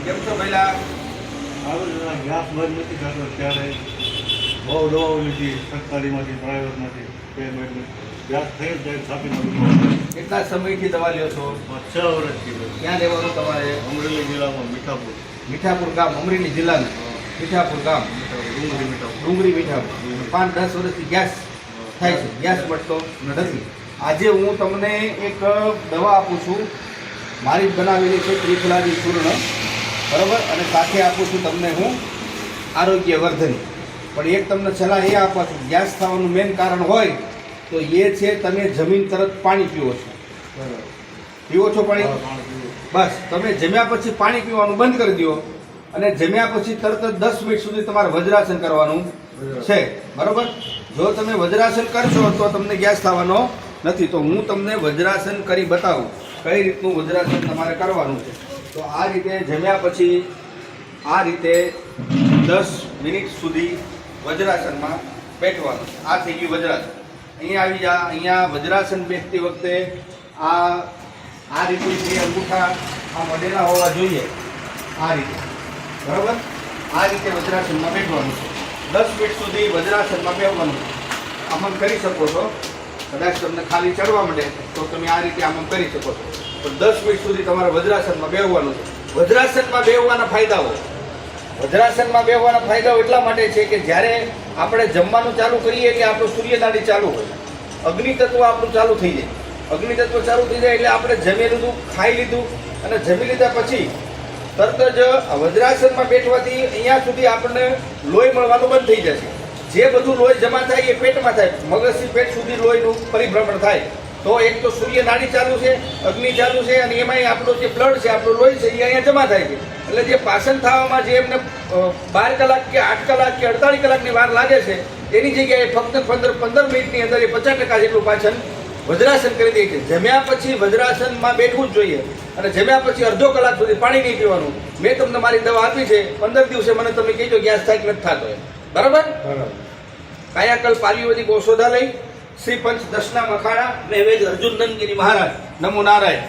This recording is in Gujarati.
કેમ છો પહેલા? ગેસ બંધ નથી થતો ત્યારે બહુ દવાઓ લીધી સરકારીમાંથી પ્રાઇવેટમાંથી ગેસ થઈ જાય છાપીને કેટલા સમયથી દવા લ્યો છો? 6 વર્ષથી. ક્યાં રહેવાનું તમારે? અમરેલી જિલ્લામાં મીઠાપુર. મીઠાપુર ગામ, અમરેલી જિલ્લાનું મીઠાપુર ગામ, ડુંગરી મીઠાપુર. 5-10 વર્ષથી ગેસ થાય છે, ગેસ મળતો નથી. આજે હું તમને એક દવા આપું છું, મારી જ બનાવેલી છે, ત્રિફલાજી ચૂર્ણ, બરાબર, અને સાથે આપું છું તમને હું આરોગ્ય વર્ધન. પણ એક તમને સલાહ એ આપવા છું, ગેસ થવાનું મેઇન કારણ હોય તો એ છે તમે જમીન તરત પાણી પીવો છો. પીવો છો પાણી? બસ તમે જમ્યા પછી પાણી પીવાનું બંધ કરી દો અને જમ્યા પછી તરત જ 10 મિનિટ સુધી તમારે વજ્રાસન કરવાનું છે, બરોબર. જો તમે વજ્રાસન કરશો તો તમને ગેસ થવાનો નથી. તો હું તમને વજ્રાસન કરી બતાવું કઈ રીતનું વજ્રાસન તમારે કરવાનું છે. તો આ રીતે જમ્યા પછી આ રીતે 10 મિનિટ સુધી વજ્રાસનમાં બેઠવાનું. આ થઈ ગયું વજ્રાસન. અહીંયા આવી જા. અહીંયા વજ્રાસન બેસતી વખતે આ રીતે જે અંગૂઠા આ મડેલા હોવા જોઈએ, આ રીતે, બરાબર. આ રીતે વજ્રાસનમાં બેઠવાનું છે. 10 મિનિટ સુધી વજ્રાસનમાં બેસવાનું. આમન કરી શકો છો. કદાચ તમને ખાલી ચડવા માંડે તો તમે આ રીતે આમન કરી શકો છો. પણ 10 મિનિટ સુધી તમારે વજ્રાસનમાં બેસવાનું છે. વજ્રાસનમાં બેસવાના ફાયદાઓ. વજ્રાસનમાં બેસવાના ફાયદાઓ એટલા માટે છે કે જ્યારે આપણે જમવાનું ચાલુ કરીએ એટલે આપણું સૂર્યનાડી ચાલુ હોય, અગ્નિ તત્વ આપણું ચાલુ થઈ જાય. અગ્નિ તત્વ ચાલુ થઈ જાય એટલે આપણે જમી લીધું, ખાઈ લીધું, અને જમી લીધા પછી તરત જ વજ્રાસનમાં બેઠવાથી અહીંયા સુધી આપણને લોહી મળવાનું બંધ થઈ જશે. જે બધું લોહી જમા થાય એ પેટમાં થાય, મગજથી પેટ સુધી લોહીનું પરિભ્રમણ થાય. તો એક તો સૂર્ય નાડી ચાલુ છે, અગ્નિ ચાલુ છે, અને એમાંય આપણું જે બ્લડ છે, આપણું લોહી છે, એ અહીંયા જમા થાય છે. એટલે જે પાચન થવામાં જે એમને 12 કલાક કે 8 કલાક કે 48 કલાકની વાર લાગે છે, એની જગ્યાએ ફક્ત 15 મિનિટની અંદર એ 50% જેટલું પાચન વજ્રાસન કરી દે છે. જમ્યા પછી વજ્રાસનમાં બેઠવું જ જોઈએ, અને જમ્યા પછી અડધો કલાક સુધી પાણી નહીં પીવાનું. મેં તમને મારી દવા આપી છે, 15 દિવસે મને તમે કહેજો ગેસ થાય કે નથી થતો, બરાબર. કાયાકલ્પ આયુર્વેદિક ઔષધાલય, શ્રી પંચ દશના મખાણા, નૈવેદ્ય અર્જુન નંદગીરી મહારાજ. નમો નારાયણ.